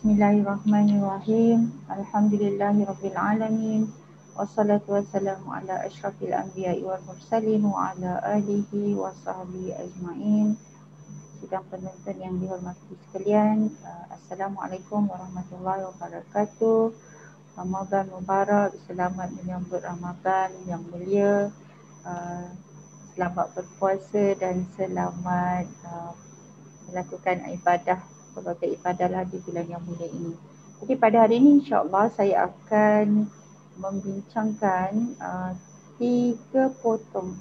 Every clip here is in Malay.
Bismillahirrahmanirrahim. Alhamdulillahirrabbilalamin. Wassalatu wassalamu ala asyrafil anbiya'i wal mursalin wa ala alihi wa sahbihi ajma'in. Sidang penonton yang dihormati sekalian, Assalamualaikum warahmatullahi wabarakatuh. Ramadan Mubarak, selamat menyambut Ramadan yang mulia. Selamat berpuasa dan selamat melakukan ibadah, berbagai ibadah di bulan yang mulia ini. Jadi pada hari ini insya-Allah saya akan membincangkan 4 potong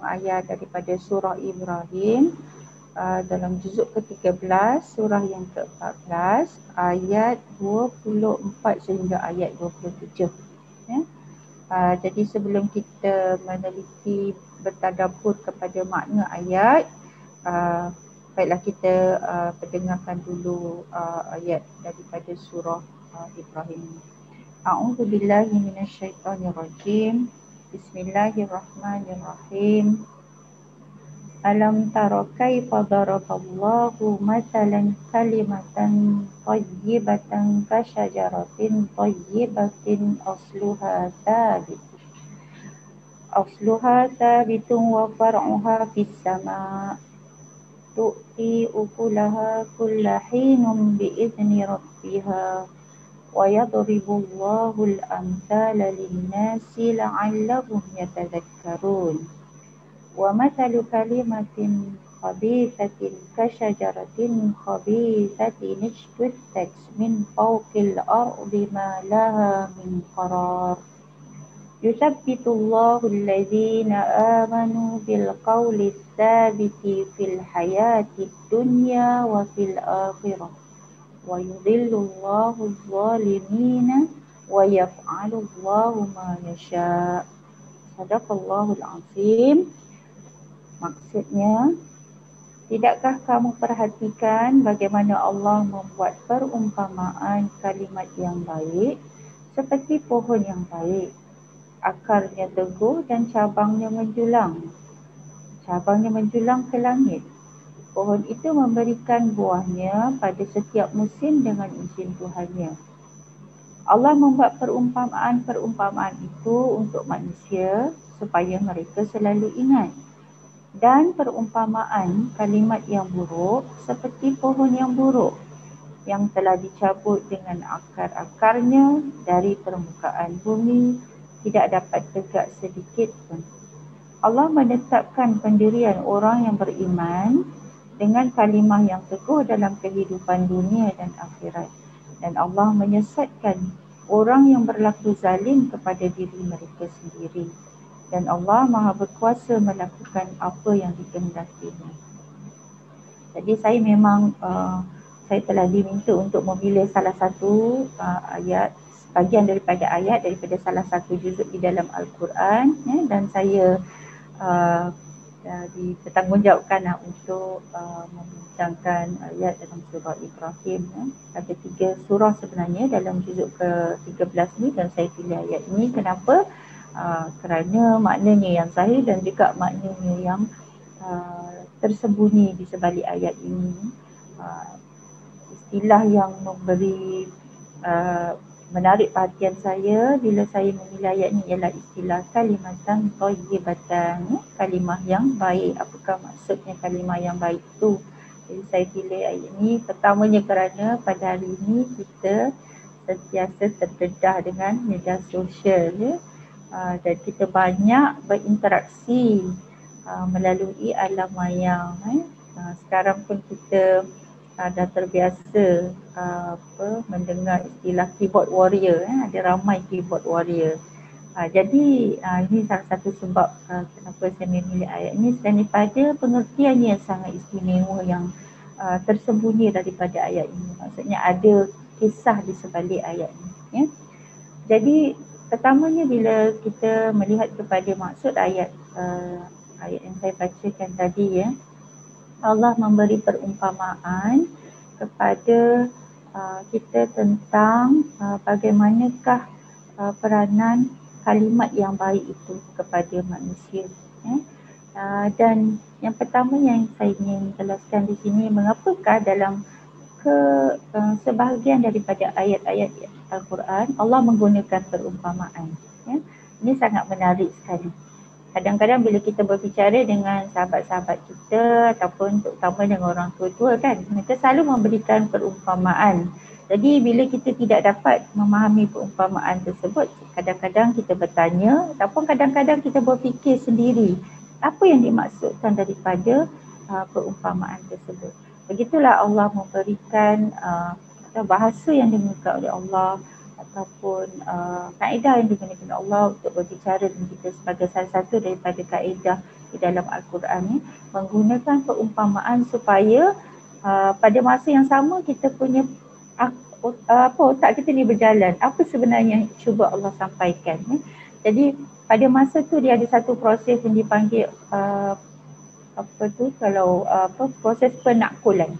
ayat daripada surah Ibrahim dalam juzuk ke-13, surah yang ke-14, ayat 24 sehingga ayat 27. Ya. Jadi sebelum kita meneliti bertadabbur kepada makna ayat, baiklah kita pendengarkan dulu ayat daripada surah Ibrahim. A'udzu billahi minasyaitonir rajim. Bismillahirrahmanirrahim. Alam tara kaifa daraballahu mathalan kalimatan thayyibatan ka syajaratin thayyibatin asluha thabitun wa far'uha fis sama' tu'ti ukulaha kulla hinum bi'izni rabbiha wa yadribullahu al-amthala lin-nasi la'allahum yatadhakkarun. Wa mathalu kalimatin khabithatin kasyajaratin khabithatin ijtuthat min fawqil ardi ma laha min qarar. Yuthabbitullahu alladhina amanu bil qawli tsabiti fil hayati dunya wa fil akhirah wa yudhillullahu adh-dhalimina wa yaf'alullahu ma yasha'. Sadaqallahul azim. Maksudnya, tidakkah kamu perhatikan bagaimana Allah membuat perumpamaan kalimat yang baik seperti pohon yang baik, akarnya teguh dan cabangnya menjulang ke langit. Pohon itu memberikan buahnya pada setiap musim dengan izin Tuhannya. Allah membuat perumpamaan itu untuk manusia supaya mereka selalu ingat. Dan perumpamaan kalimat yang buruk seperti pohon yang buruk yang telah dicabut dengan akar-akarnya dari permukaan bumi, tidak dapat tegak sedikit pun. Allah menetapkan pendirian orang yang beriman dengan kalimah yang teguh dalam kehidupan dunia dan akhirat. Dan Allah menyesatkan orang yang berlaku zalim kepada diri mereka sendiri. Dan Allah Maha berkuasa melakukan apa yang dikehendakinya. Jadi saya memang saya telah diminta untuk memilih salah satu ayat, bahagian daripada ayat daripada salah satu juzuk di dalam Al-Quran, ya, dan saya dipertanggungjawabkan untuk membincangkan ayat dalam surah Ibrahim. Ya. Ada 3 surah sebenarnya dalam juzuk ke-13 ni, dan saya pilih ayat ini. Kenapa? Kerana maknanya yang zahir dan juga maknanya yang tersembunyi di sebalik ayat ini. Istilah yang memberi menarik perhatian saya bila saya memilih ayat ini ialah istilah kalimatan thayyibatan, kalimah yang baik. Apakah maksudnya kalimah yang baik itu? Jadi saya pilih ayat ini pertamanya kerana pada hari ini kita sentiasa terdedah dengan media sosial, ya. Dan kita banyak berinteraksi melalui alam maya. Sekarang pun kita dah terbiasa mendengar istilah keyboard warrior. Ada ramai keyboard warrior. Jadi ini salah satu sebab kenapa saya memilih ayat ini, selain daripada pengertiannya yang sangat istimewa yang tersembunyi daripada ayat ini. Maksudnya ada kisah di sebalik ayat ini, ya. Jadi pertamanya bila kita melihat kepada maksud ayat yang saya bacakan tadi, ya, Allah memberi perumpamaan kepada kita tentang bagaimanakah peranan kalimat yang baik itu kepada manusia, ya. Dan yang pertama yang saya ingin jelaskan di sini, mengapakah dalam sebahagian daripada ayat-ayat Al-Quran Allah menggunakan perumpamaan. Ya. Ini sangat menarik sekali. Kadang-kadang bila kita berbicara dengan sahabat-sahabat kita ataupun terutama dengan orang tua-tua kan, mereka selalu memberikan perumpamaan. Jadi bila kita tidak dapat memahami perumpamaan tersebut, kadang-kadang kita bertanya ataupun kadang-kadang kita berfikir sendiri apa yang dimaksudkan daripada perumpamaan tersebut. Begitulah Allah memberikan bahasa yang digunakan oleh Allah ataupun kaedah yang digunakan Allah untuk berbicara dengan kita sebagai salah satu daripada kaedah di dalam Al-Quran ni, menggunakan perumpamaan supaya pada masa yang sama kita punya otak kita ni berjalan. Apa sebenarnya yang cuba Allah sampaikan ni. Jadi pada masa tu dia ada satu proses yang dipanggil proses penakulan.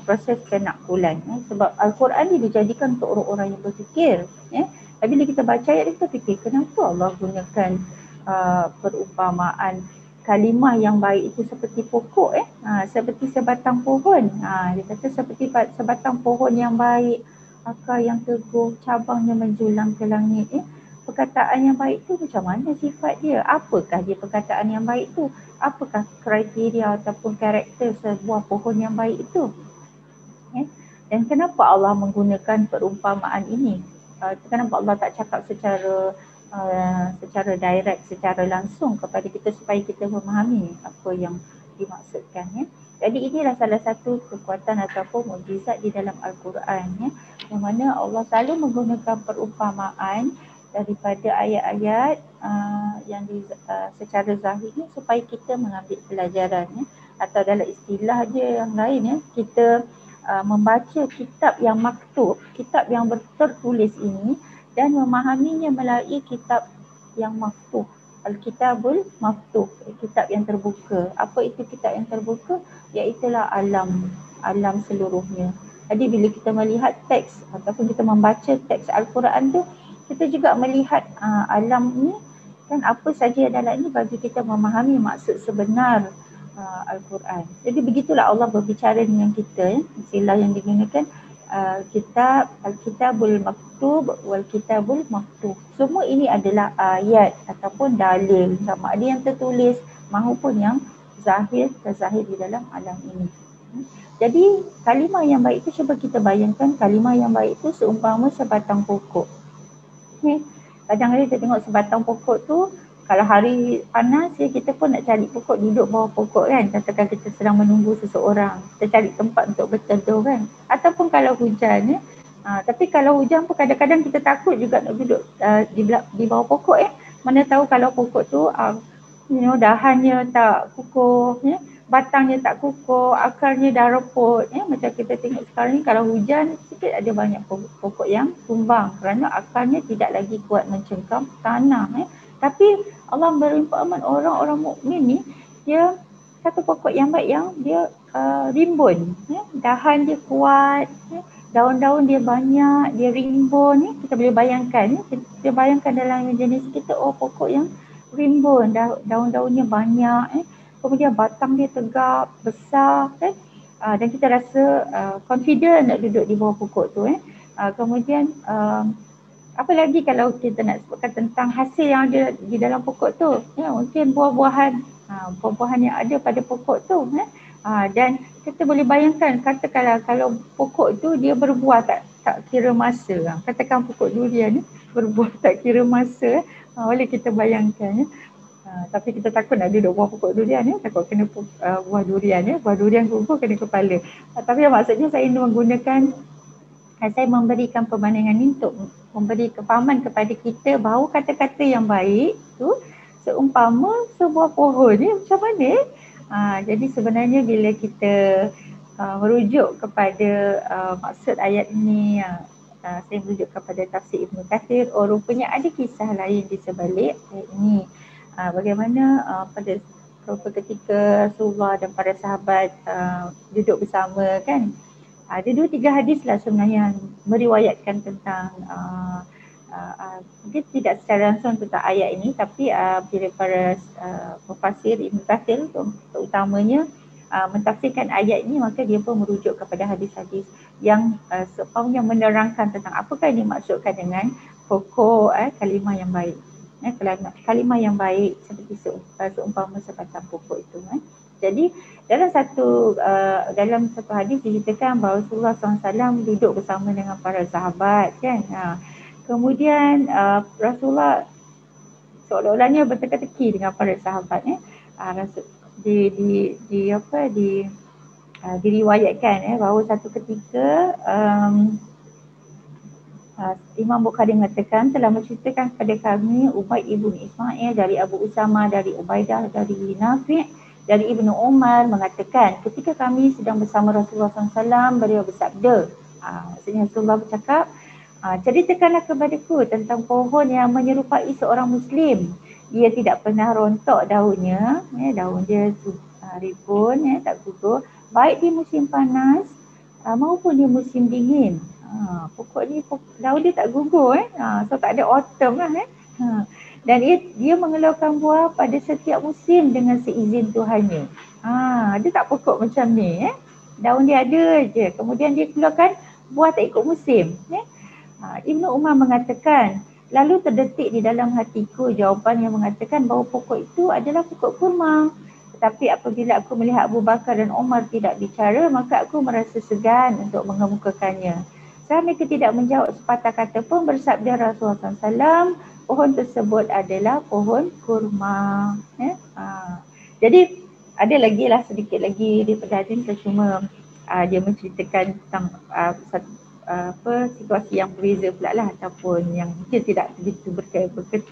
Proses penakulan sebab Al-Quran ni dijadikan untuk orang-orang yang berfikir, ya. Tapi bila kita baca ayat ni kita fikir kenapa Allah gunakan perumpamaan kalimah yang baik itu seperti pokok, seperti sebatang pohon. Dia kata seperti sebatang pohon yang baik, akar yang teguh, cabangnya menjulang ke langit. Perkataan yang baik tu macam mana sifat dia? Apakah dia perkataan yang baik tu? Apakah kriteria ataupun karakter sebuah pohon yang baik itu? Dan kenapa Allah menggunakan perumpamaan ini? Kenapa Allah tak cakap secara direct, secara langsung kepada kita supaya kita memahami apa yang dimaksudkan, ya. Jadi inilah salah satu kekuatan ataupun mukjizat di dalam Al-Quran, ya, yang mana Allah selalu menggunakan perumpamaan daripada ayat-ayat yang secara zahir ni supaya kita mengambil pelajaran, ya. Atau dalam istilah dia yang lain, ya, kita membaca kitab yang maktub, kitab yang tertulis ini dan memahaminya melalui kitab yang maktub, Al-Kitabul Maktub, kitab yang terbuka. Apa itu kitab yang terbuka? Iaitulah alam seluruhnya. Jadi bila kita melihat teks ataupun kita membaca teks Al-Quran tu, kita juga melihat alam ni kan apa saja dalam ini bagi kita memahami maksud sebenar Al-Quran. Jadi begitulah Allah berbicara dengan kita, ya. Istilah yang digunakan Al-Kitabul Maktub wal Kitabul Maktub. Semua ini adalah ayat ataupun dalil, sama ada yang tertulis maupun yang terzahir di dalam alam ini. Jadi kalimah yang baik itu, cuba kita bayangkan kalimah yang baik itu seumpama sebatang pokok. Kadang-kadang kita tengok sebatang pokok tu, kalau hari panas ya, kita pun nak cari pokok, duduk bawah pokok kan. Katakan kita sedang menunggu seseorang, kita cari tempat untuk berteduh kan. Ataupun kalau hujan, ya. Tapi kalau hujan pun kadang-kadang kita takut juga nak duduk di bawah pokok, ya. Mana tahu kalau pokok tu dahannya tak kukuh, ya. Batangnya tak kukuh, akarnya dah reput, ya. Macam kita tengok sekarang ni, kalau hujan sikit ada banyak pokok yang tumbang kerana akarnya tidak lagi kuat mencengkam tanah, ya. Tapi Allah berimpaan orang-orang mukmin ni, dia satu pokok yang baik yang dia rimbun, ya. Dahan dia kuat, ya. Daun-daun dia banyak, dia rimbun, ya. Kita boleh bayangkan, ya. Kita bayangkan dalam jenis kita, pokok yang rimbun, daun-daunnya banyak, ya. Kemudian batang dia tegap, besar, kan. Dan kita rasa confident nak duduk di bawah pokok tu, ya. Kemudian apa lagi kalau kita nak sebutkan tentang hasil yang ada di dalam pokok tu, ya, mungkin buah-buahan yang ada pada pokok tu, ya. Dan kita boleh bayangkan, katakanlah kalau pokok tu dia berbuah tak kira masa, katakan pokok durian ni berbuah tak kira masa, boleh kita bayangkan, ya. Tapi kita takut nak duduk bawah pokok durian, ya, takut kena buah durian, ya, buah durian gugur kena kepala. Tapi maksudnya saya memberikan pemandangan ini untuk memberi kefahaman kepada kita bahawa kata-kata yang baik tu seumpama sebuah pohon ni macam mana. Jadi sebenarnya bila kita merujuk kepada maksud ayat ini, saya merujuk kepada tafsir Ibn Kathir, rupanya ada kisah lain di sebalik ayat ini. Bagaimana pada ketika Rasulullah dan para sahabat duduk bersama kan. Ada 2-3 hadis lah sebenarnya yang meriwayatkan tentang mungkin tidak secara langsung tentang ayat ini, tapi bila para mufassir Ibn Kathir terutamanya mentafsirkan ayat ini, maka dia pun merujuk kepada hadis-hadis yang seumpamanya menerangkan tentang apakah yang dimaksudkan dengan pokok kalimah yang baik. Kalimah yang baik seperti seumpama sebatang pokok itu. Jadi dalam satu hadis diceritakan bahawa Rasulullah SAW duduk bersama dengan para sahabat kan. Kemudian Rasulullah seolah-olahnya berteka-teki dengan para sahabat diriwayatkan bahawa satu ketika Imam Bukhari mengatakan telah menceritakan kepada kami Ubaid ibn Ismail dari Abu Usama, dari Ubaidah, dari Nafi', dari Ibnu Umar mengatakan ketika kami sedang bersama Rasulullah SAW, beliau bersabda, maksudnya Rasulullah bercakap, ceritakanlah kepadaku tentang pohon yang menyerupai seorang Muslim. Dia tidak pernah rontok daunnya, daun dia ribun, tak gugur, baik di musim panas maupun di musim dingin. Pokok ni daun dia tak gugur so tak ada autumn lah dan dia mengeluarkan buah pada setiap musim dengan seizin Tuhannya. Dia tak pokok macam ni daun dia ada je, kemudian dia keluarkan buah tak ikut musim. Ibnu Umar mengatakan, lalu terdetik di dalam hatiku jawapan yang mengatakan bahawa pokok itu adalah pokok kurma. Tetapi apabila aku melihat Abu Bakar dan Umar tidak bicara, maka aku merasa segan untuk mengemukakannya. Saya mereka tidak menjawab sepatah kata pun, bersabda Rasulullah SAW, pohon tersebut adalah pohon kurma. Jadi ada lagi lah sedikit lagi daripada hadis, cuma dia menceritakan tentang situasi yang berbeza pula lah, ataupun yang mungkin tidak begitu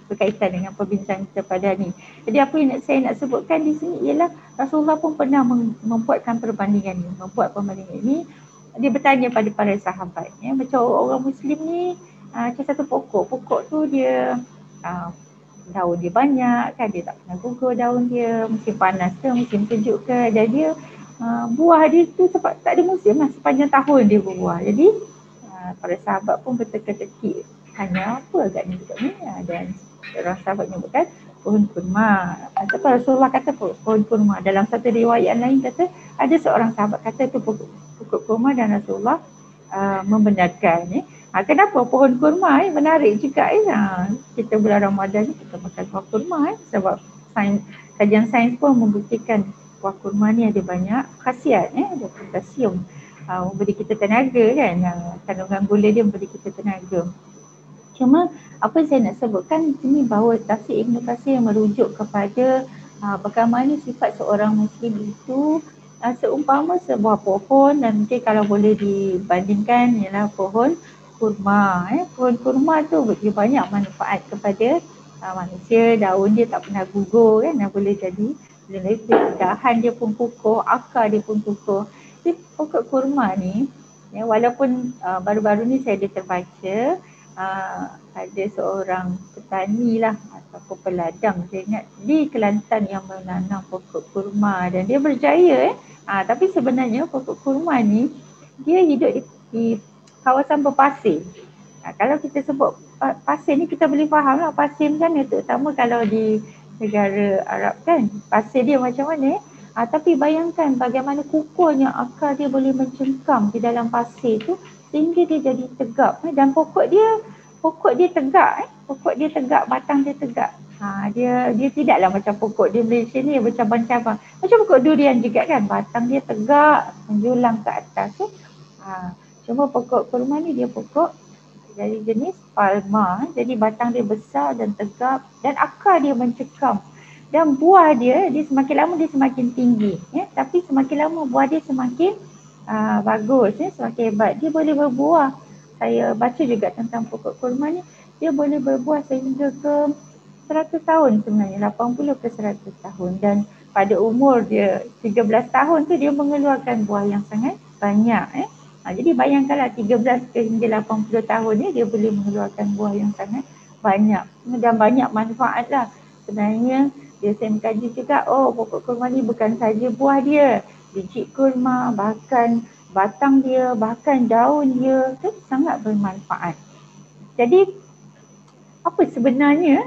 berkaitan dengan perbincangan kita pada ni. Jadi apa yang saya nak sebutkan di sini ialah Rasulullah pun pernah membuatkan perbandingan ini. Dia bertanya pada para sahabat, macam orang Muslim ni macam satu pokok tu dia daun dia banyak kan, dia tak pernah gugur daun dia, musim panas ke musim sejuk ke, dan dia buah dia tu tak ada musim lah, sepanjang tahun dia berbuah. Jadi para sahabat pun berteka-teki, hanya apa agaknya dekat ni, dan orang sahabat menyebutkan pohon kurma. Ataupun Rasulullah kata pohon kurma. Dalam satu riwayat lain kata ada seorang sahabat kata itu pokok kurma, dan Rasulullah membenarkan. Kenapa pohon kurma? Menarik juga. Kita bulan Ramadan ni kita makan buah kurma sebab kajian sains pun membuktikan buah kurma ni ada banyak khasiat, ada potasium, memberi kita tenaga kan, kandungan gula dia memberi kita tenaga. Cuma apa yang saya nak sebutkan di sini bahawa tafsir Ibn Katsir merujuk kepada bagaimana sifat seorang Muslim itu seumpama sebuah pohon, dan mungkin kalau boleh dibandingkan ialah pohon kurma. Pohon kurma tu dia banyak manfaat kepada manusia. Daun dia tak pernah gugur kan, boleh jadi dahan dia pun kukuh, akar dia pun kukuh. Jadi pokok kurma ni walaupun baru-baru ni saya ada terbaca ada seorang petani lah ataupun peladang, saya ingat di Kelantan, yang menanam pokok kurma dan dia berjaya. Tapi sebenarnya pokok kurma ni dia hidup di kawasan berpasir. Kalau kita sebut pasir ni kita boleh faham lah, pasir kan terutama kalau di negara Arab kan, pasir dia macam mana. Tapi bayangkan bagaimana kukuhnya akar dia boleh mencengkam di dalam pasir tu sehingga dia jadi tegap, dan pokok dia tegak, pokok dia tegak, batang dia tegak. Dia tidaklah macam pokok di Malaysia ni bercabang-cabang. Macam pokok durian juga kan, batang dia tegak menjulang ke atas. Cuma pokok kurma ni dia pokok dari jenis palma, jadi batang dia besar dan tegap dan akar dia mencekam. Dan buah dia semakin lama dia semakin tinggi, tapi semakin lama buah dia semakin bagus, semakin hebat. Dia boleh berbuah. Saya baca juga tentang pokok kurma ni, dia boleh berbuah sehingga ke 100 tahun sebenarnya, 80 ke 100 tahun. Dan pada umur dia 13 tahun tu dia mengeluarkan buah yang sangat banyak. Jadi bayangkanlah 13 ke hingga 80 tahun ni dia boleh mengeluarkan buah yang sangat banyak dan banyak manfaat lah. Sebenarnya saya mengkaji juga, pokok kurma ni bukan saja buah dia, biji kurma, bahkan batang dia, bahkan daun dia tu sangat bermanfaat. Jadi apa sebenarnya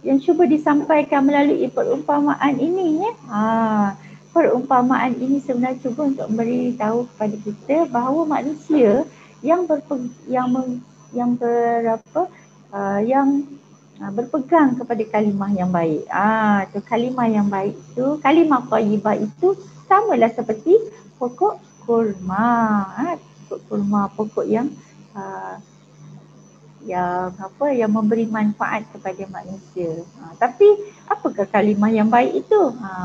yang cuba disampaikan melalui perumpamaan ini? perumpamaan ini sebenarnya cuba untuk memberitahu kepada kita bahawa manusia yang berpegang kepada kalimah yang baik. Tu kalimah yang baik tu, kalimah thayyibah itu samalah seperti pokok kurma. Pokok kurma, pokok yang yang memberi manfaat kepada manusia. Tapi apakah kalimah yang baik itu?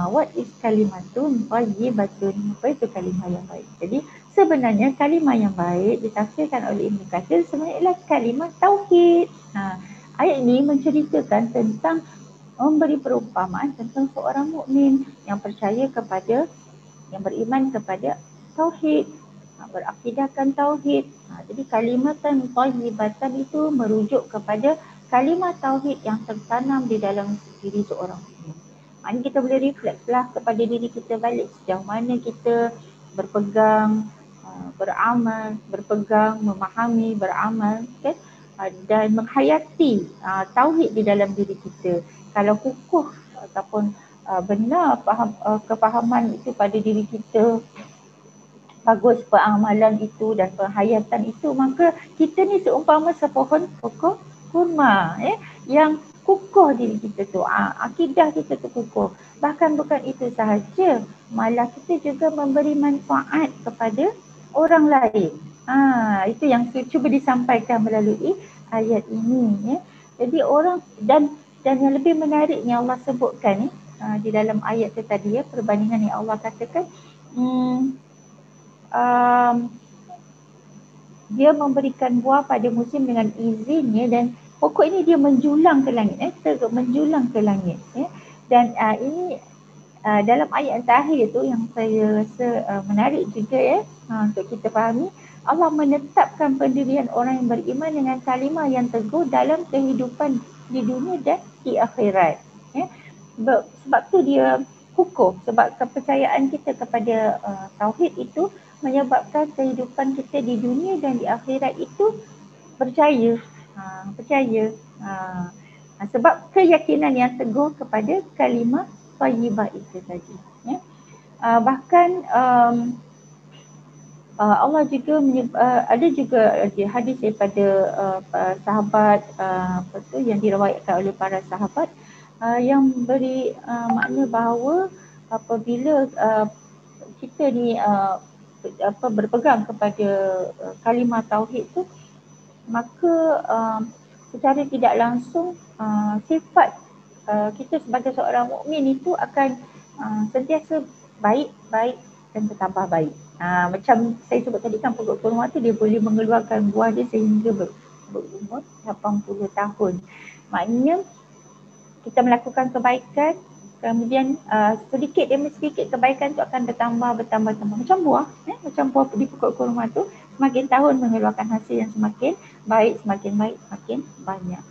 What is kalimatun thayyibatun? Apa itu kalimah yang baik? Jadi sebenarnya kalimah yang baik ditafsirkan oleh Ibn Katsir sebenarnya ialah kalimah tauhid. Ayat ini menceritakan tentang memberi perumpamaan tentang seorang mukmin yang percaya kepada, yang beriman kepada tauhid, berakidahkan tauhid. Jadi kalimatan thayyibatan itu merujuk kepada kalimah tauhid yang tertanam di dalam diri seorang mukmin. Maknanya kita boleh reflekslah kepada diri kita balik sejauh mana kita berpegang, beramal, berpegang, memahami, beramal, kan? Dan menghayati tauhid di dalam diri kita. Kalau kukuh ataupun benar kefahaman itu pada diri kita, bagus peramalan itu dan penghayatan itu, maka kita ni seumpama sepohon pokok kurma yang kukuh diri kita tu, akidah kita tu kukuh. Bahkan bukan itu sahaja, malah kita juga memberi manfaat kepada orang lain. Itu yang cuba disampaikan melalui ayat ini. Jadi orang dan yang lebih menariknya Allah sebutkan di dalam ayat tu tadi, perbandingan yang Allah katakan, dia memberikan buah pada musim dengan izinnya, dan pokok ini dia menjulang ke langit, menjulang ke langit. Dan ini dalam ayat yang terakhir tu yang saya rasa menarik juga untuk kita fahami. Allah menetapkan pendirian orang yang beriman dengan kalimah yang teguh dalam kehidupan di dunia dan di akhirat. Sebab tu dia kukuh, sebab kepercayaan kita kepada tauhid itu menyebabkan kehidupan kita di dunia dan di akhirat itu percaya. Sebab keyakinan yang teguh kepada kalimah thayyibah itu tadi. Bahkan Allah juga ada juga hadis daripada sahabat yang diriwayatkan oleh para sahabat yang beri makna bahawa apabila kita ni berpegang kepada kalimah tauhid tu, maka secara tidak langsung sifat kita sebagai seorang mukmin itu akan sentiasa baik dan bertambah baik. Macam saya sebut tadi kan, pokok kurma tu dia boleh mengeluarkan buah dia sehingga berumur 80 tahun. Maknanya kita melakukan kebaikan, kemudian sedikit demi sedikit kebaikan tu akan bertambah. Macam buah, macam buah di pokok kurma tu, semakin tahun mengeluarkan hasil yang semakin baik, semakin banyak.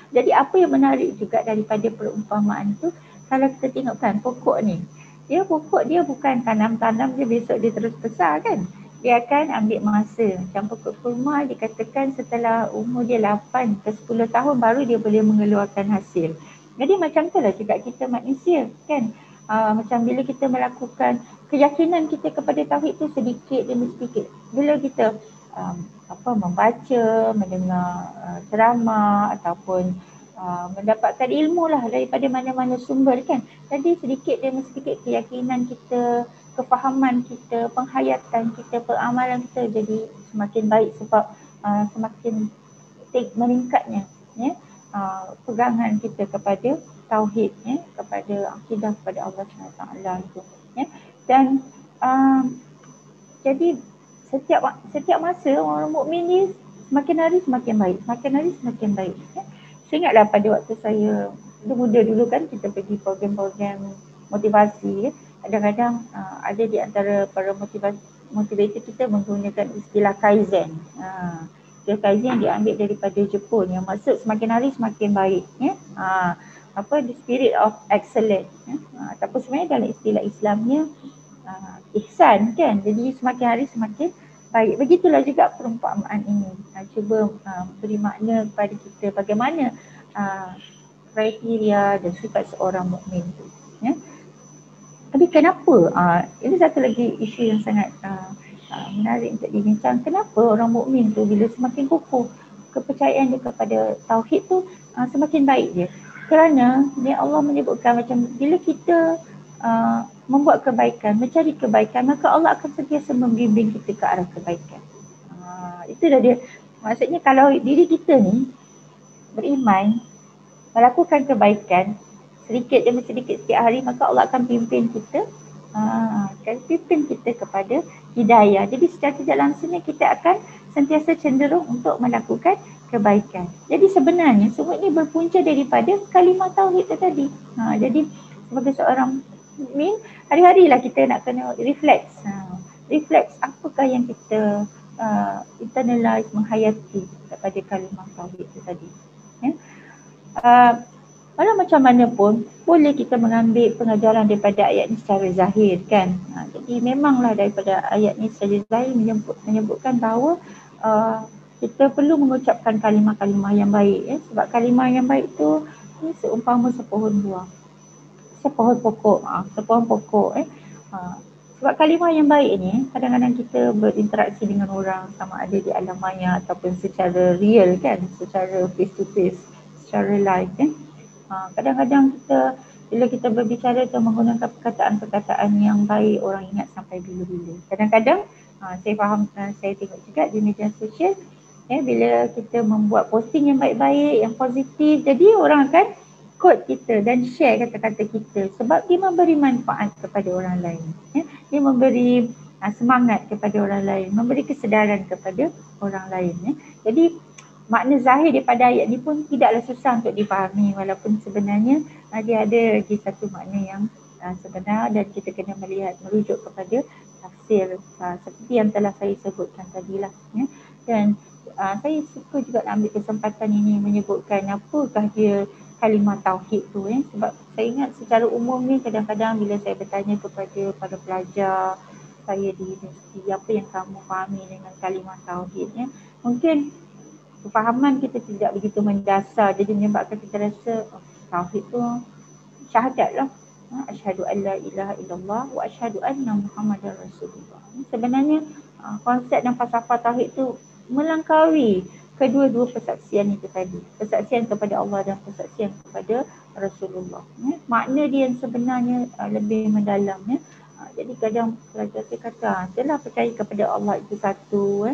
Jadi apa yang menarik juga daripada perumpamaan tu, kalau kita tengokkan pokok ni, pokok dia bukan tanam dia besok dia terus besar kan. Dia akan ambil masa. Macam pokok kurma dikatakan setelah umur dia 8 ke 10 tahun baru dia boleh mengeluarkan hasil. Jadi macam tu lah juga kita manusia kan. Macam bila kita melakukan keyakinan kita kepada tauhid tu sedikit demi sedikit. Bila kita membaca, mendengar ceramah ataupun mendapatkan ilmu lah daripada mana-mana sumber kan. Jadi sedikit demi sedikit keyakinan kita, kefahaman kita, penghayatan kita, peramalan kita jadi semakin baik sebab semakin meningkatnya pegangan kita kepada tauhid, kepada akidah kepada Allah SWT itu. Dan jadi setiap masa orang mukmin ni semakin hari semakin baik. Saya ingatlah pada waktu saya muda dulu kan, kita pergi program-program motivasi. Kadang-kadang ada di antara para motivator kita menggunakan istilah Kaizen. Istilah Kaizen diambil daripada Jepun yang maksud semakin hari semakin baik. The spirit of excellence. Ataupun sebenarnya dalam istilah Islamnya ihsan kan. Jadi semakin hari semakin baik. Begitulah juga perumpamaan ini. Cuba beri makna kepada kita bagaimana kriteria dan sifat seorang mukmin itu. Tapi kenapa? Ini satu lagi isu yang sangat menarik untuk dibincang. Kenapa orang mukmin tu bila semakin kukuh kepercayaan dia kepada tauhid tu semakin baik dia? Kerana Allah menyebutkan macam bila kita membuat kebaikan, mencari kebaikan, maka Allah akan sentiasa membimbing kita ke arah kebaikan. Itu dah dia. Maksudnya kalau diri kita ni beriman, melakukan kebaikan sedikit demi sedikit setiap hari, maka Allah akan pimpin kita kepada hidayah. Jadi secara tidak langsungnya kita akan sentiasa cenderung untuk melakukan kebaikan. Jadi sebenarnya semua ini berpunca daripada kalimah tauhid itu tadi. Jadi sebagai seorang mukmin, hari-harilah kita nak kena reflect. Reflect apakah yang kita internalize, menghayati kepada kalimah tauhid itu tadi. Walau macam mana pun boleh kita mengambil pengajaran daripada ayat ni secara zahir kan. Jadi memanglah daripada ayat ni secara zahir menyebutkan bahawa kita perlu mengucapkan kalimah-kalimah yang baik sebab kalimah yang baik tu ni seumpama sepohon buah, sepohon pokok. Sebab kalimah yang baik ni kadang-kadang kita berinteraksi dengan orang sama ada di alam maya ataupun secara real kan, secara face to face, secara live kadang-kadang bila kita berbicara atau menggunakan perkataan-perkataan yang baik, orang ingat sampai bila-bila. Kadang-kadang saya faham, saya tengok juga di media sosial bila kita membuat posting yang baik-baik, yang positif, jadi orang akan quote kita dan share kata-kata kita sebab dia memberi manfaat kepada orang lain. Dia memberi semangat kepada orang lain, memberi kesedaran kepada orang lain. Jadi makna zahir daripada ayat ni pun tidaklah susah untuk dipahami walaupun sebenarnya dia ada lagi satu makna yang sebenar dan kita kena merujuk kepada tafsir seperti yang telah saya sebutkan tadilah. Dan saya suka juga ambil kesempatan ini menyebutkan apakah dia kalimah tauhid tu sebab saya ingat secara umum ni kadang-kadang bila saya bertanya kepada para pelajar saya di universiti, apa yang kamu fahami dengan kalimah tauhid mungkin kefahaman kita tidak begitu mendasar, jadi menyebabkan kita rasa tauhid tu syahadat lah. Asyhadu an la ilaha illallah wa asyhadu anna Muhammadar Rasulullah. Sebenarnya konsep dan falsafah tauhid tu melangkaui kedua-dua persaksian itu tadi. Persaksian kepada Allah dan persaksian kepada Rasulullah. Makna dia yang sebenarnya lebih mendalam. Jadi kadang pelajar saya kata, itulah percaya kepada Allah itu satu.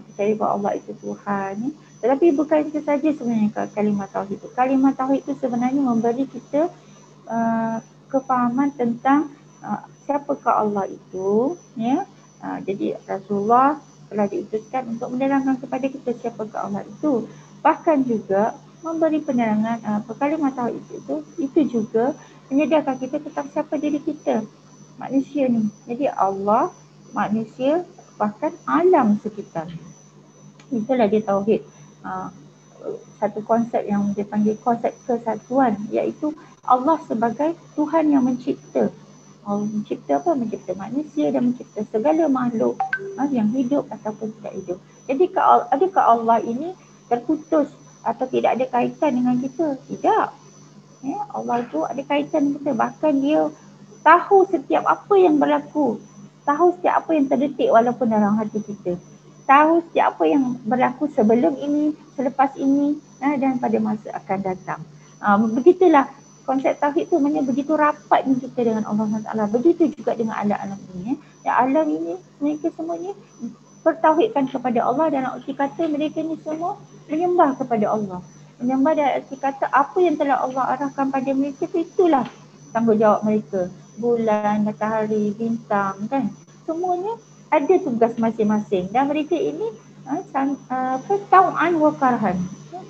Percaya bahawa Allah itu Tuhan. Tetapi bukan itu saja sebenarnya kalimah tauhid itu. Kalimah tauhid itu sebenarnya memberi kita kefahaman tentang siapakah Allah itu. Jadi Rasulullah telah diutuskan untuk menerangkan kepada kita siapakah Allah itu. Bahkan juga memberi penerangan kalimah tauhid itu juga menyedarkan kita tentang siapa diri kita, manusia ni. Jadi Allah, manusia, bahkan alam sekitar. Itulah dia tauhid. Satu konsep yang dipanggil konsep kesatuan, iaitu Allah sebagai Tuhan yang mencipta. Allah mencipta apa? Mencipta manusia dan mencipta segala makhluk yang hidup ataupun tidak hidup. Jadi adakah Allah ini terputus atau tidak ada kaitan dengan kita? Tidak. Allah itu ada kaitan dengan kita. Bahkan dia tahu setiap apa yang berlaku. Tahu setiap apa yang terdetik walaupun dalam hati kita. Tahu setiap apa yang berlaku sebelum ini, selepas ini dan pada masa akan datang. Begitulah konsep tauhid tu maknanya begitu rapatnya kita dengan Allah SWT. Begitu juga dengan alam ini. Alam ini mereka semuanya bertauhidkan kepada Allah dan arti kata mereka ni semua menyembah kepada Allah. Menyembah dan arti kata apa yang telah Allah arahkan pada mereka itulah tanggungjawab mereka. Bulan, matahari, bintang kan. Semuanya ada tugas masing-masing dan mereka ini tau'an wa karhan.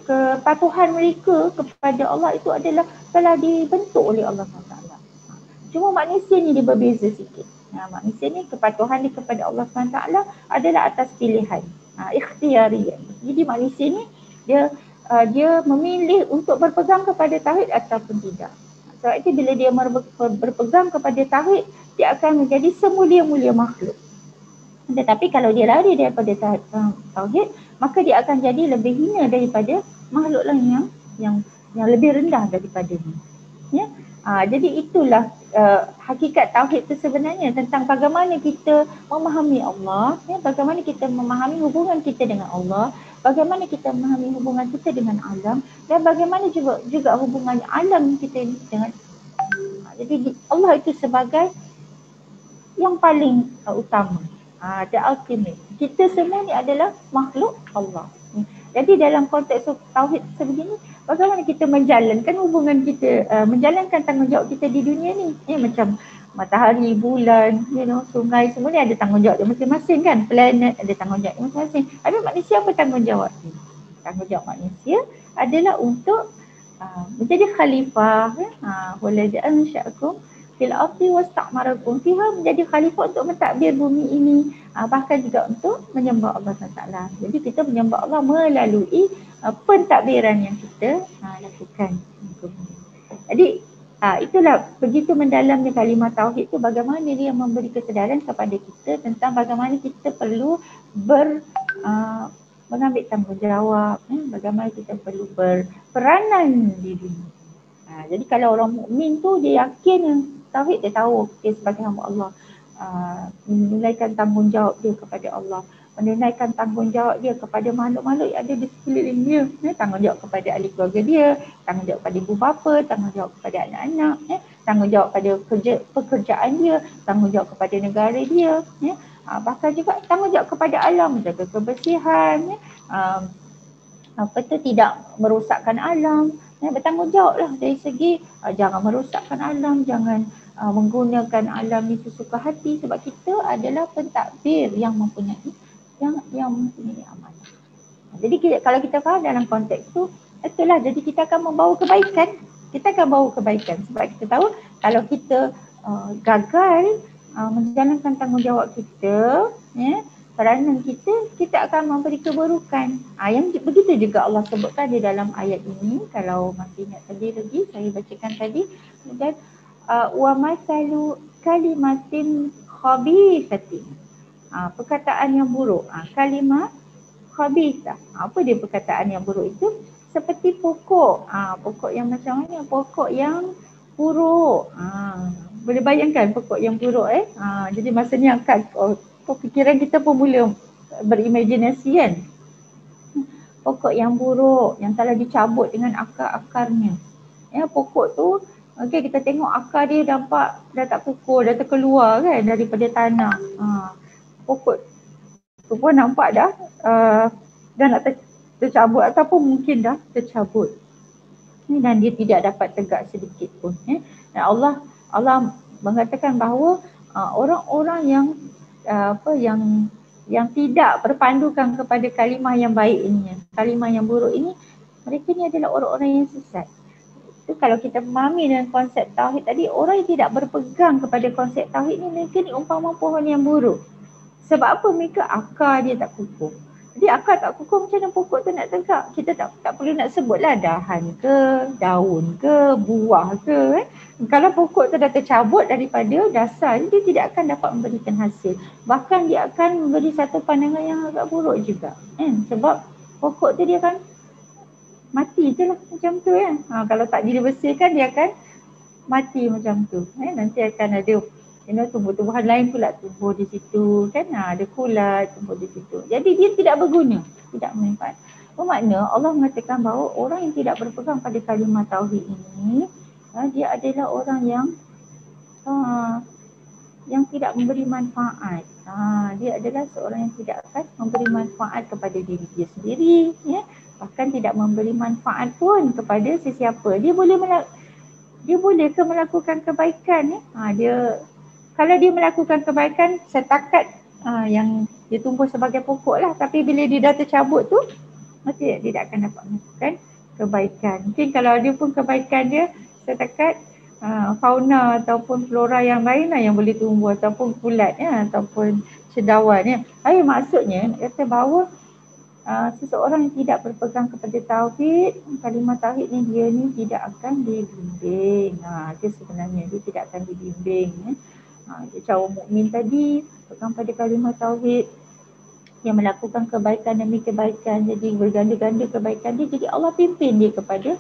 Kepatuhan mereka kepada Allah itu adalah telah dibentuk oleh Allah SWT. Cuma manusia ni dia berbeza sikit. Manusia ni kepatuhan dia kepada Allah SWT adalah atas pilihan, ikhtiariyah. Jadi manusia ni dia memilih untuk berpegang kepada tauhid ataupun tidak. Sebab itu bila dia berpegang kepada tauhid, dia akan menjadi semulia-mulia makhluk. Tetapi kalau dia lari daripada tauhid, maka dia akan jadi lebih hina daripada makhluk lain yang lebih rendah daripadanya. Jadi itulah hakikat tauhid itu sebenarnya tentang bagaimana kita memahami Allah, ya, bagaimana kita memahami hubungan kita dengan Allah, bagaimana kita memahami hubungan kita dengan alam, dan bagaimana juga hubungan alam kita ini dengan jadi Allah itu sebagai yang paling utama, the ultimate. Kita semua ni adalah makhluk Allah. Jadi dalam konteks tauhid sebegini, bagaimana kita menjalankan hubungan kita, menjalankan tanggungjawab kita di dunia ni. Macam matahari, bulan, sungai, semua ni ada tanggungjawab dia masing-masing kan. Planet ada tanggungjawab dia masing-masing. Habis manusia apa tanggungjawab ni? Tanggungjawab manusia adalah untuk menjadi khalifah. Walladzi ansha'akum fil ardi wasta'marakum fiha, menjadi khalifah untuk mentadbir bumi ini, bahkan juga untuk menyembah Allah SWT. Jadi kita menyembah Allah melalui pentadbiran yang kita lakukan. Jadi itulah begitu mendalamnya kalimah tauhid itu, bagaimana dia memberi kesedaran kepada kita tentang bagaimana kita perlu mengambil tanggungjawab, bagaimana kita perlu berperanan di dunia. Jadi kalau orang mukmin tu dia yakin tauhid, dia tahu dia sebagai hamba Allah, menunaikan tanggungjawab dia kepada Allah, menunaikan tanggungjawab dia kepada makhluk-makhluk yang ada di sekeliling dia, tanggungjawab kepada ahli keluarga dia, tanggungjawab kepada ibu bapa, tanggungjawab kepada anak-anak, tanggungjawab kepada pekerjaan dia, tanggungjawab kepada negara dia, bahkan juga tanggungjawab kepada alam, menjaga kebersihan, tidak merosakkan alam. Bertanggungjawablah dari segi jangan merosakkan alam, jangan menggunakan alam ni sesuka hati, sebab kita adalah pentadbir yang mempunyai amanah. Jadi kalau kita faham dalam konteks tu, itulah, jadi kita akan membawa kebaikan. Kita akan bawa kebaikan sebab kita tahu kalau kita gagal menjalankan tanggungjawab kita, peranan kita akan memberi keburukan. Yang begitu juga Allah sebutkan di dalam ayat ini. Kalau masih ingat tadi lagi, saya bacakan tadi. Dan wa masalu kalimatin khabithatin, perkataan yang buruk. Kalimah khabithah, apa dia perkataan yang buruk itu? Seperti pokok, pokok yang macam mana? Pokok yang buruk. Boleh bayangkan pokok yang buruk jadi masa ni fikiran kita pun mula berimajinasi kan. Pokok yang buruk, yang telah dicabut dengan akar-akarnya. Pokok tu, kita tengok akar dia nampak dah tak kukuh, dah terkeluar kan daripada tanah. Pokok tu pun nampak dah nak tercabut ataupun mungkin dah tercabut. Dan dia tidak dapat tegak sedikit pun. Dan Allah mengatakan bahawa orang-orang yang tidak berpandukan kepada kalimah yang baik ini, kalimah yang buruk ini, mereka ni adalah orang-orang yang sesat. Itu kalau kita memahami dengan konsep tauhid tadi, orang yang tidak berpegang kepada konsep tauhid ni, mereka ni umpama pohon yang buruk. Sebab apa? Mereka akar dia tak kukuh. Jadi akar tak kukuh, macam mana pokok tu nak tegak? Kita tak perlu nak sebutlah dahan ke, daun ke, buah ke. Kalau pokok tu dah tercabut daripada dasar, dia tidak akan dapat memberikan hasil. Bahkan dia akan memberi satu pandangan yang agak buruk juga. Sebab pokok tu dia akan mati je lah macam tu kan. Kalau tak dibersihkan, dia akan mati macam tu. Nanti akan ada tumbuh-tumbuhan lain pula tumbuh di situ kan, ada kulat tumbuh di situ. Jadi dia tidak berguna, tidak bermanfaat. Bermakna Allah mengatakan bahawa orang yang tidak berpegang pada kalimah tauhid ini, dia adalah orang yang tidak memberi manfaat. Dia adalah seorang yang tidak akan memberi manfaat kepada diri dia sendiri, bahkan tidak memberi manfaat pun kepada sesiapa. Dia boleh ke melakukan kebaikan, kalau dia melakukan kebaikan setakat yang dia tumbuh sebagai pokok lah, tapi bila dia dah tercabut tu, dia tidak akan dapat melakukan kebaikan. Mungkin kalau dia pun kebaikan dia setakat fauna ataupun flora yang lain lah yang boleh tumbuh, ataupun kulat ataupun cendawan. Maksudnya nak kata bahawa seseorang yang tidak berpegang kepada tauhid, kalimah tauhid ni, dia ni tidak akan dibimbing. Itu sebenarnya dia tidak akan dibimbing. Cara mukmin tadi pegang pada kalimah tauhid, yang melakukan kebaikan demi kebaikan, jadi berganda-ganda kebaikan dia, jadi Allah pimpin dia kepada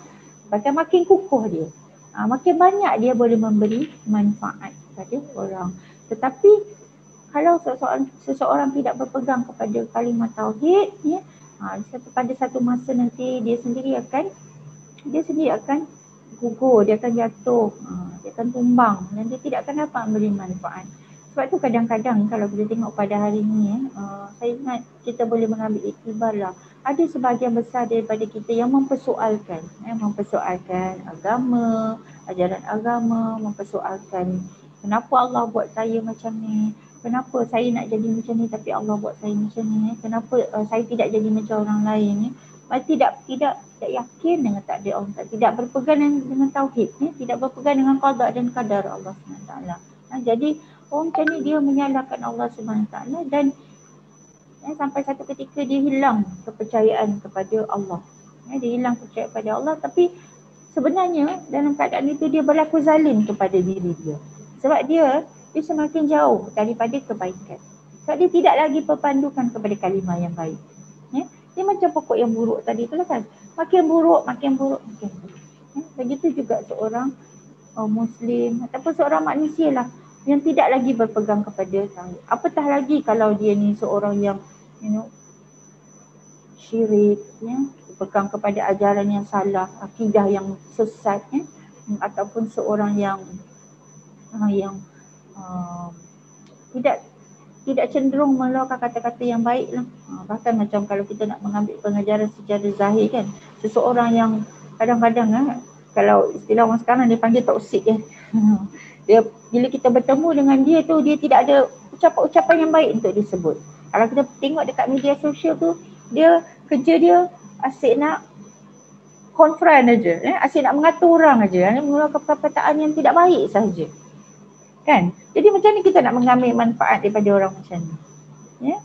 bahkan makin kukuh dia. makin banyak dia boleh memberi manfaat kepada orang. Tetapi kalau seseorang tidak berpegang kepada kalimah tauhid, ya, pada satu masa nanti dia sendiri akan gugur, dia akan jatuh, dia akan tumbang dan dia tidak akan dapat memberi manfaat. Sebab tu kadang-kadang kalau kita tengok pada hari ini, saya ingat kita boleh mengambil iktibar lah. Ada sebahagian besar daripada kita yang mempersoalkan agama, ajaran agama, mempersoalkan kenapa Allah buat saya macam ni, kenapa saya nak jadi macam ni tapi Allah buat saya macam ni, kenapa saya tidak jadi macam orang lain ni. Tidak yakin dengan takdir Allah, tidak berpegang dengan tauhid, tidak berpegang dengan qada dan qadar Allah SWT. Jadi orang macam ni dia menyalahkan Allah SWT dan sampai satu ketika dia hilang kepercayaan kepada Allah. Dia hilang kepercayaan kepada Allah, tapi sebenarnya dalam keadaan itu dia berlaku zalim kepada diri dia. Sebab dia semakin jauh daripada kebaikan. Sebab dia tidak lagi berpandukan kepada kalimah yang baik. Dia macam pokok yang buruk tadi tu lah kan. Makin buruk. Begitu juga seorang Muslim ataupun seorang manusia lah yang tidak lagi berpegang kepada tauhid. Apatah lagi kalau dia ni seorang yang syirik, berpegang kepada ajaran yang salah, akidah yang sesat, ataupun seorang yang tidak cenderung mengeluarkan kata-kata yang baik lah. Bahkan macam kalau kita nak mengambil pengajaran secara zahir kan, seseorang yang kadang-kadang kalau istilah orang sekarang dia panggil toksik kan. Dia bila kita bertemu dengan dia tu, dia tidak ada ucapan-ucapan yang baik untuk disebut. Kalau kita tengok dekat media sosial tu, dia kerja dia asyik nak konfront aja, asyik nak mengatur orang aja, mengeluarkan perkataan yang tidak baik sahaja. Kan? Jadi macam ni kita nak mengambil manfaat daripada orang macam ni.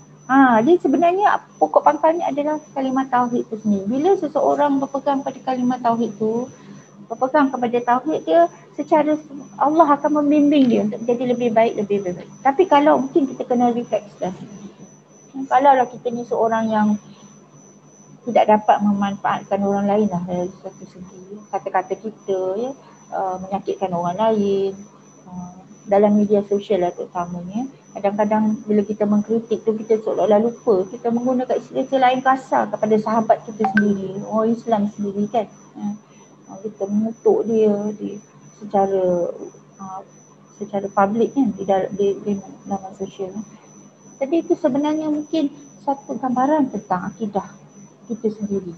Dia sebenarnya pokok pangkalnya adalah kalimah tauhid tu sendiri. Bila seseorang berpegang pada kalimah tauhid tu, berpegang kepada tauhid dia, secara Allah akan membimbing dia untuk menjadi lebih baik. Tapi kalau mungkin kita kena refleks dah. Kalau lah kita ni seorang yang tidak dapat memanfaatkan orang lain lah dari satu segi, kata-kata kita menyakitkan orang lain, dalam media sosial lah terutamanya. Kadang-kadang bila kita mengkritik tu, kita seolah-olah lupa kita menggunakan istilah lain kasar kepada sahabat kita sendiri, orang Islam sendiri kan. Kita mengutuk dia secara publik kan di dalam sosial. Jadi itu sebenarnya mungkin satu gambaran tentang akidah kita sendiri.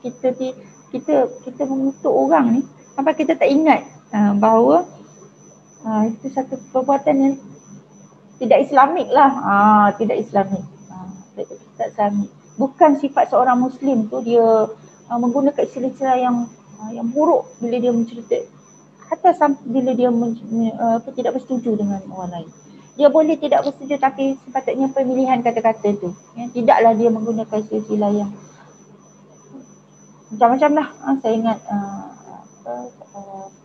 Kita mengutuk orang ni sampai kita tak ingat bahawa itu satu perbuatan yang tidak Islamik lah. Tidak Islamik. Tak Islamik. Bukan sifat seorang Muslim tu dia menggunakan istilah-istilah yang buruk bila dia mencerita, atau bila dia tidak bersetuju dengan orang lain. Dia boleh tidak bersetuju tapi sepatutnya pemilihan kata-kata tu, tidaklah dia menggunakan istilah yang macam-macam lah. Saya ingat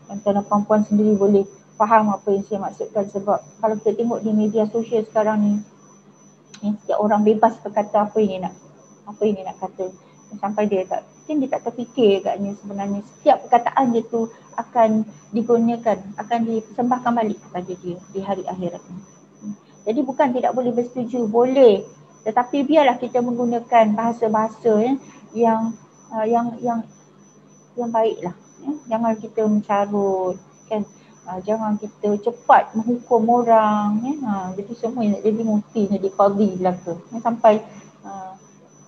tuan-tuan perempuan sendiri boleh faham apa yang saya maksudkan, sebab kalau kita tengok di media sosial sekarang ni, setiap orang bebas berkata apa yang dia nak kata, sampai dia tak terfikir agaknya sebenarnya setiap perkataan dia tu akan digunakan, akan dipersembahkan balik kepada dia di hari akhirat ni. Jadi bukan tidak boleh bersetuju, boleh, tetapi biarlah kita menggunakan bahasa-bahasa yang baiklah. Jangan kita mencarut kan. Jangan kita cepat menghukum orang. Jadi semua nak jadi mufti, jadi qadhi belaka. Sampai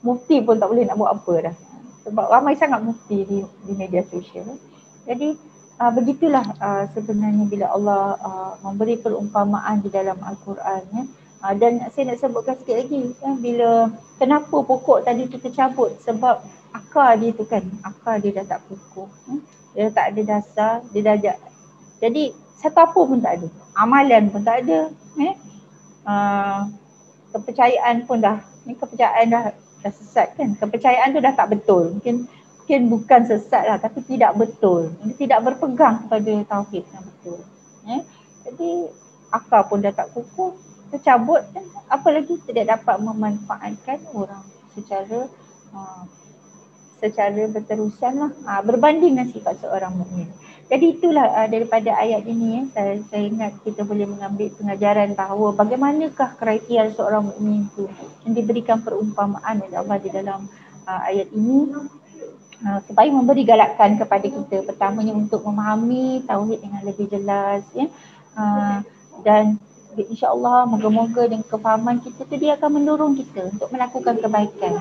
mufti pun tak boleh nak buat apa dah. Sebab ramai sangat mufti di media sosial. Jadi begitulah sebenarnya bila Allah memberi perumpamaan di dalam Al-Quran. Dan saya nak sebutkan sikit lagi. Bila kenapa pokok tadi tu tercabut, sebab akar dia tu kan, akar dia dah tak kukuh. Dia tak ada dasar, dia dah jadi satu apa pun tak ada, amalan pun tak ada, kepercayaan pun kepercayaan dah sesat kan. Kepercayaan tu dah tak betul, mungkin bukan sesat lah tapi tidak betul, tidak berpegang kepada tauhid yang betul. Jadi akal pun dah tak kukuh, tercabut, apa lagi tidak dapat memanfaatkan orang secara secara berterusan lah, berbanding dengan sifat seorang mukmin. Jadi itulah daripada ayat ini saya ingat kita boleh mengambil pengajaran bahawa bagaimanakah kriteria seorang mukmin itu yang diberikan perumpamaan oleh Allah di dalam ayat ini supaya memberi galakan kepada kita, pertamanya untuk memahami tauhid dengan lebih jelas, ya. Dan insya-Allah moga-moga dengan kefahaman kita tu dia akan mendorong kita untuk melakukan kebaikan.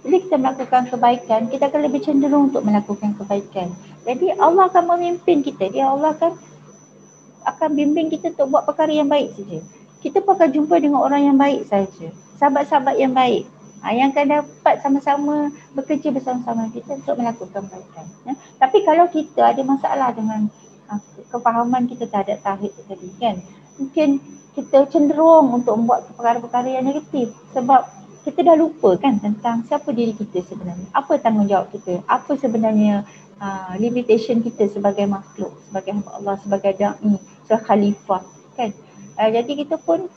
Bila kita melakukan kebaikan, kita akan lebih cenderung untuk melakukan kebaikan. Jadi Allah akan memimpin kita, Allah akan bimbing kita untuk buat perkara yang baik saja. Kita pun akan jumpa dengan orang yang baik saja, sahabat-sahabat yang baik. Yang akan dapat sama-sama bekerja bersama-sama kita untuk melakukan kebaikan. Tapi kalau kita ada masalah dengan kefahaman kita terhadap tauhid tadi kan, mungkin kita cenderung untuk membuat perkara-perkara yang negatif sebab kita dah lupa kan tentang siapa diri kita sebenarnya, apa tanggungjawab kita, apa sebenarnya limitation kita sebagai makhluk, sebagai hamba Allah, sebagai da'i, sebagai khalifah kan. Jadi kita pun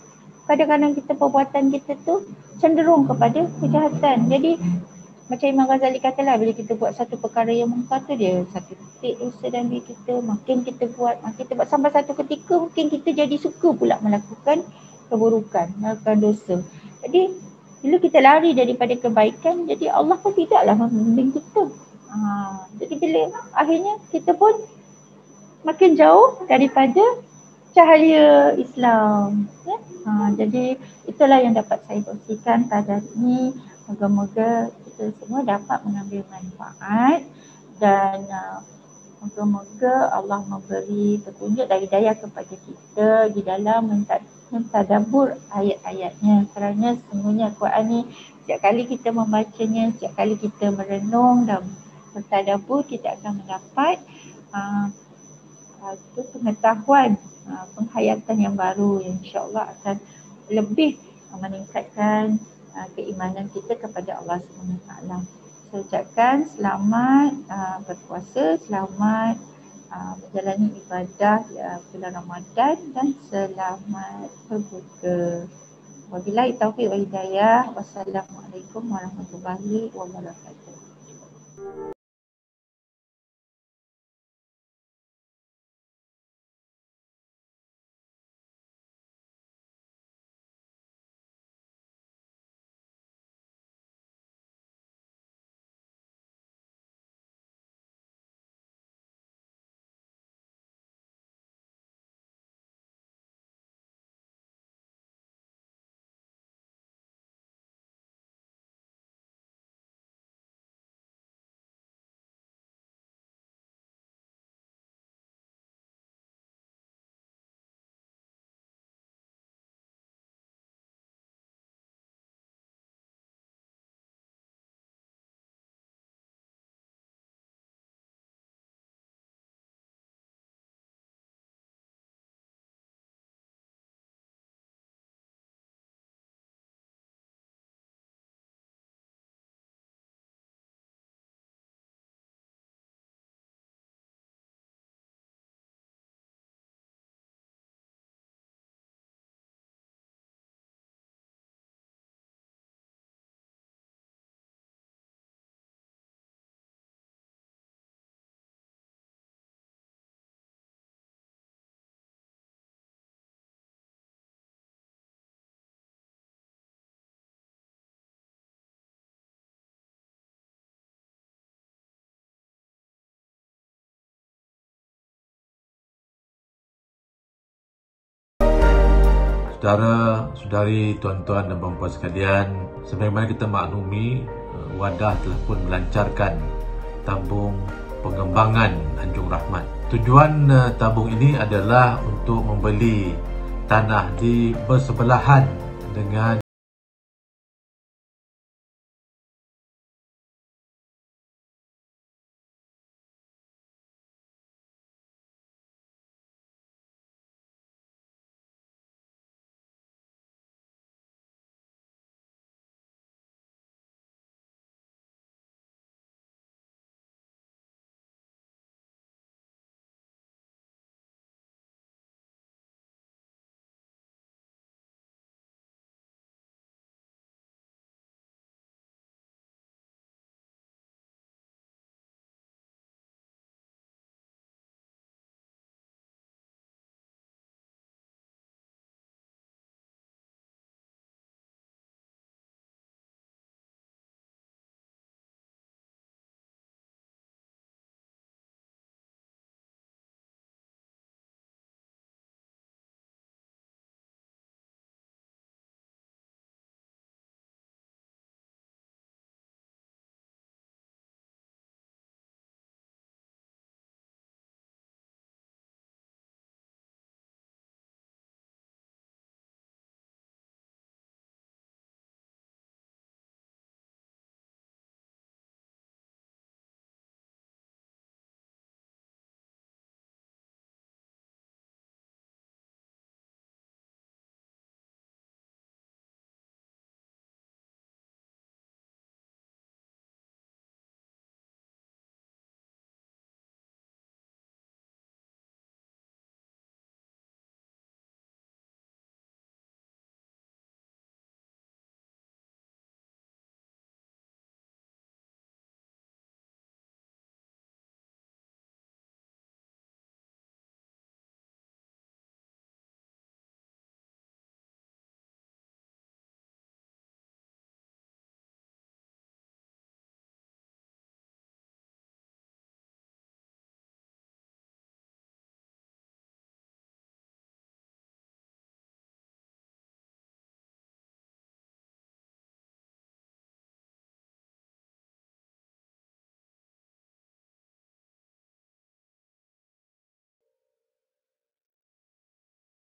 kadang-kadang perbuatan kita tu cenderung kepada kejahatan. Jadi macam Imam Ghazali katalah, bila kita buat satu perkara yang mungkar tu, dia satu titik dosa dalam diri kita, makin kita buat sampai satu ketika mungkin kita jadi suka pula melakukan keburukan, melakukan dosa. Jadi bila kita lari daripada kebaikan, jadi Allah pun tidaklah membimbing kita. Jadi bila akhirnya kita pun makin jauh daripada cahaya Islam, ya? Jadi itulah yang dapat saya kongsikan pada hari ini. Moga-moga kita semua dapat mengambil manfaat dan moga-moga Allah memberi petunjuk dan hidayah kepada kita di dalam mentadabbur ayat-ayatnya. Kerana sesungguhnya Al-Quran ni setiap kali kita membacanya, setiap kali kita merenung dan mentadabbur, kita akan mendapat pengetahuan, penghayatan yang baru yang insya-Allah akan lebih meningkatkan keimanan kita kepada Allah SWT. Saya ucapkan selamat berpuasa, selamat menjalani ibadah bulan Ramadan dan selamat berbuka. Wabillahi taufiq wal hidayah. Wassalamualaikum warahmatullahi wabarakatuh. Saudara-saudari, tuan-tuan dan puan-puan sekalian, sebagaimana kita maklumi, Wadah telah pun melancarkan tabung pengembangan Anjung Rahmat. Tujuan tabung ini adalah untuk membeli tanah di bersebelahan dengan